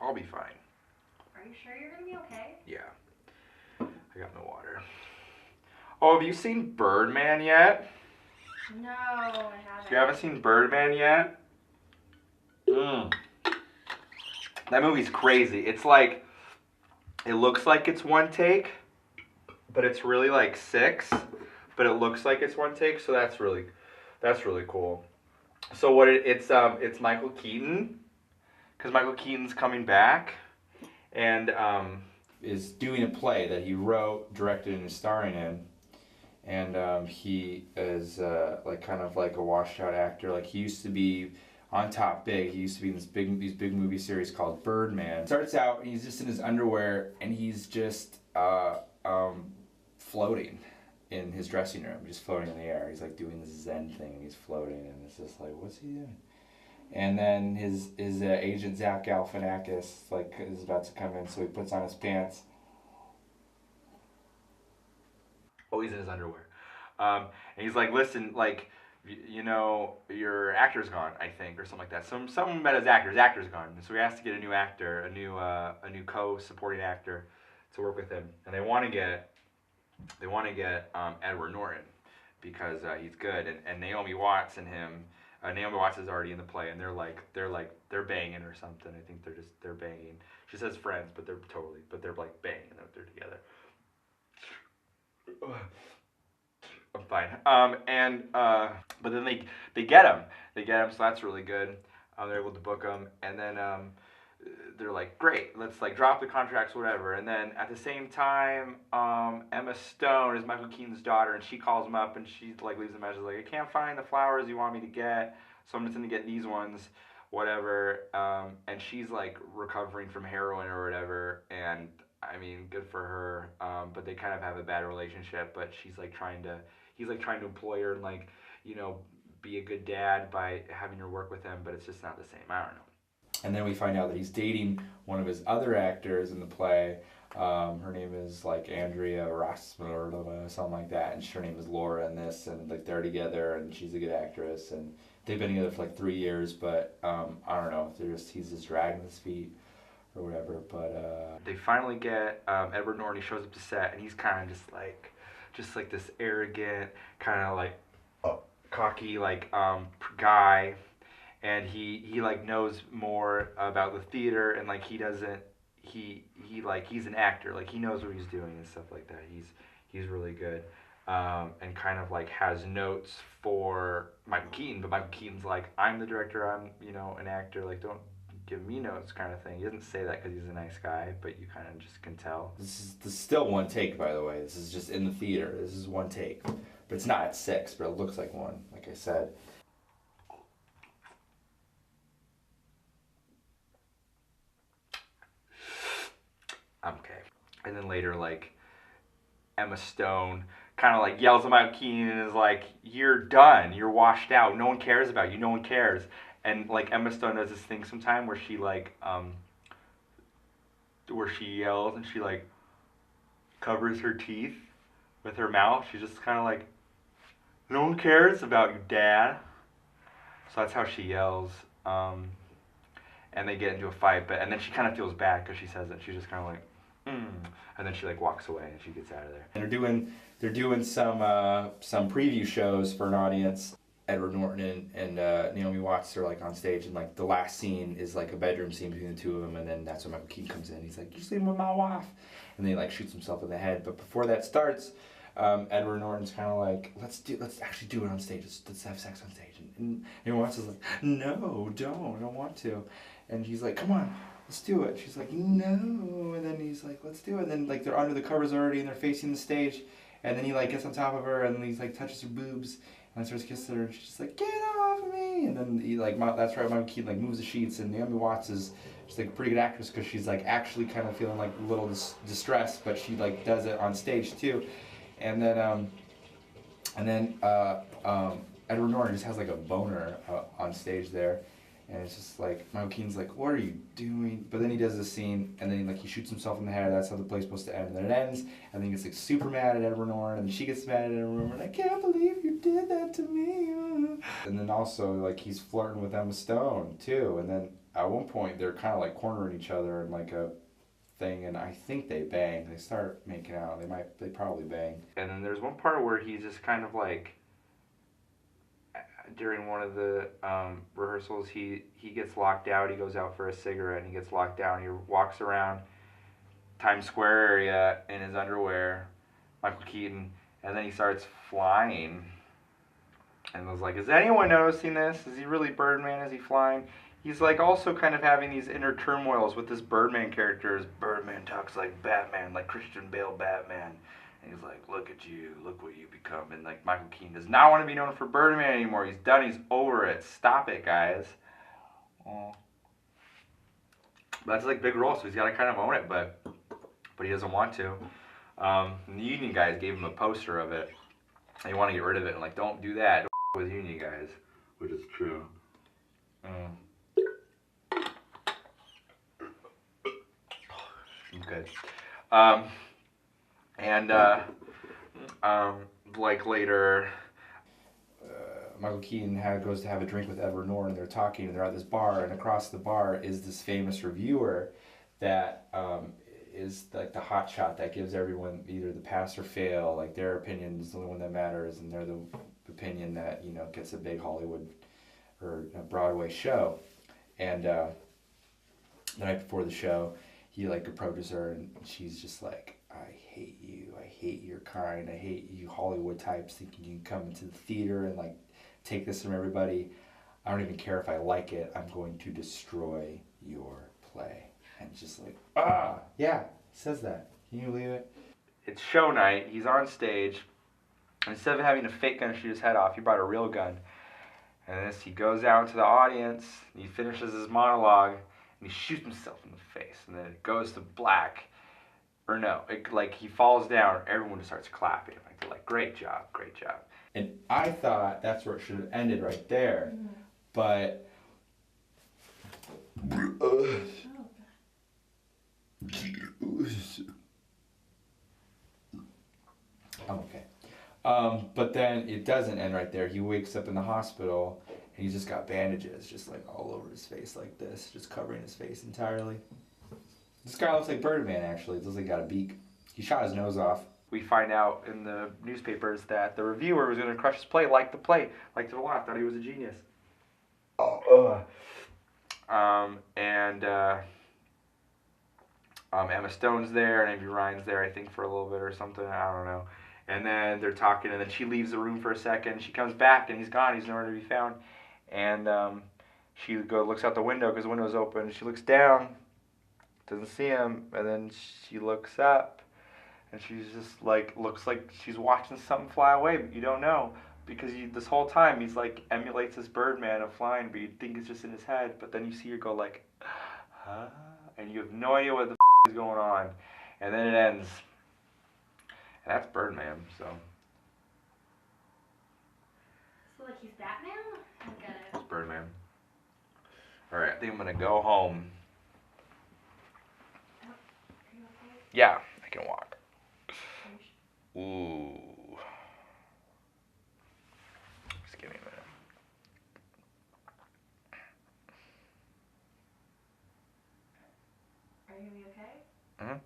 I'll be fine. Are you sure you're gonna be okay? Yeah. I got no water. Oh, have you seen Birdman yet? No, I haven't. You haven't seen Birdman yet? That movie's crazy. It's like, it looks like it's one take, but it's really like six. But it looks like it's one take, so that's really cool. So what it's Michael Keaton, because Michael Keaton's coming back, and is doing a play that he wrote, directed, and is starring in. And he is like kind of like a washed out actor. Like he used to be on top big. He used to be in these big movie series called Birdman. Starts out, he's just in his underwear and he's just floating in his dressing room, just floating in the air. He's like doing this Zen thing and he's floating, and it's just like, what's he doing? And then his agent Zach Galifianakis like is about to come in, so he puts on his pants. Oh, he's in his underwear. And he's like, listen, like, you know, your actor's gone, I think, or something like that. Someone met his actor. His actor's gone. So he has to get a new actor, a new co-supporting actor to work with him. And they want to get Edward Norton because he's good. And Naomi Watts and him, Naomi Watts is already in the play, and they're banging or something. I think they're banging. She says friends, but they're like banging. They're together. I'm fine. But then they get him. So that's really good. They're able to book him, and then they're like, great, let's like drop the contracts, whatever. And then at the same time, Emma Stone is Michael Keaton's daughter, and she calls him up, and she like leaves a message like, I can't find the flowers you want me to get, so I'm just gonna get these ones, whatever. And she's like recovering from heroin or whatever, and I mean, good for her. But they kind of have a bad relationship. But he's like trying to employ her and like, you know, be a good dad by having her work with him. But it's just not the same. I don't know. And then we find out that he's dating one of his other actors in the play. Her name is like Andrea Rasmussen or something like that, and her name is Laura in this. And like they're together, and she's a good actress, and they've been together for like 3 years. But I don't know if he's just dragging his feet or whatever. But they finally get Edward Norton. He shows up to set, and he's kind of just like this arrogant, kind of like cocky like guy, and he like knows more about the theater, and like he's an actor, like he knows what he's doing and stuff like that. He's really good, and kind of like has notes for Michael Keaton, but Michael Keaton's like, I'm the director, I'm an actor, like don't give me notes kind of thing. He doesn't say that because he's a nice guy, but you kind of just can tell. This is still one take, by the way. This is just in the theater. This is one take. But it's not at 6, but it looks like one, like I said. I'm okay. And then later, like, Emma Stone kind of like yells at Michael Keaton and is like, you're done. You're washed out. No one cares about you. No one cares. And like Emma Stone does this thing sometime where she like where she yells and she like covers her teeth with her mouth. She's just kind of like, no one cares about you, Dad. So that's how she yells. And they get into a fight, and then she kind of feels bad because she says it. She's just kind of like, and then she like walks away and she gets out of there. And they're doing some preview shows for an audience. Edward Norton and Naomi Watts are like on stage, and like the last scene is like a bedroom scene between the two of them, and then that's when Michael Keaton comes in. He's like, "You sleeping with my wife?" And then he like shoots himself in the head. But before that starts, Edward Norton's kind of like, let's actually do it on stage. Let's have sex on stage. And Naomi Watts is like, no, I don't want to. And he's like, come on, let's do it. She's like, no. And then he's like, let's do it. And then like they're under the covers already, and they're facing the stage. And then he like gets on top of her, and then he's like touches her boobs, and starts kissing her, and she's just like, get off of me. And then he like, that's right, Michael Keaton like moves the sheets, and Naomi Watts is just like a pretty good actress because she's like actually kind of feeling like a little distressed, but she like does it on stage too. And then Edward Norton just has like a boner on stage there. And it's just like, Michael Keaton's like, what are you doing? But then he does this scene, and then he shoots himself in the head. That's how the play's supposed to end. And then it ends, and then he gets like super mad at Edward Norton, and she gets mad at Edward Norton. I can't believe you did that to me. And then also like he's flirting with Emma Stone too. And then at one point they're kind of like cornering each other in like a thing, and I think they bang. They start making out. They probably bang. And then there's one part where he's just kind of like during one of the rehearsals, he gets locked out. He goes out for a cigarette, and he gets locked out. He walks around Times Square area in his underwear, Michael Keaton, and then he starts flying. And I was like, is anyone noticing this? Is he really Birdman? Is he flying? He's like also kind of having these inner turmoils with this Birdman character. Birdman talks like Batman, like Christian Bale Batman. And he's like, look at you, look what you become. And like Michael Keaton does not want to be known for Birdman anymore. He's done, he's over it. Stop it, guys. Oh. That's like big role, so he's got to kind of own it, but he doesn't want to. The union guys gave him a poster of it. And he wanted to get rid of it, and like, don't do that. Don't with union guys, which is true. Good. Like later, Michael Keaton goes to have a drink with Edward Norton, and they're talking, and they're at this bar, and across the bar is this famous reviewer that is like the hot shot that gives everyone either the pass or fail. Like their opinion is the only one that matters, and they're the opinion that gets a big Hollywood or a Broadway show. And the night before the show, he like approaches her, and she's just like, I hate you. I hate your kind. I hate you Hollywood types thinking you can come into the theater and like take this from everybody. I don't even care if I like it. I'm going to destroy your play. And just like, yeah, he says that. Can you believe it? It's show night. He's on stage. And instead of having a fake gun shoot his head off, he brought a real gun. And as he goes out into the audience, he finishes his monologue, and he shoots himself in the face. And then it goes to black. Or no, like he falls down, everyone just starts clapping. Like they're like, great job, great job. And I thought that's where it should have ended right there. Mm-hmm. But I'm okay. But then it doesn't end right there. He wakes up in the hospital, and he's just got bandages just like all over his face like this, just covering his face entirely. This guy looks like Birdman, actually. It looks like he got a beak. He shot his nose off. We find out in the newspapers that the reviewer was going to crush his play, liked it a lot, thought he was a genius. Emma Stone's there, and Amy Ryan's there, I think, for a little bit or something. I don't know. And then they're talking, and then she leaves the room for a second. She comes back, and he's gone. He's nowhere to be found. And she looks out the window because the window's open. She looks down, doesn't see him, and then she looks up, and she's just like, looks like she's watching something fly away, but you don't know, because this whole time he's like emulates this Birdman of flying, but you think it's just in his head, but then you see her go like, huh? And you have no idea what the is going on, and then it ends, and that's Birdman. So like he's Batman? I don't get it. It's Birdman. All right, I think I'm gonna go home. Yeah, I can walk. Ooh. Just give me a minute. Are you gonna be okay? Mm-hmm.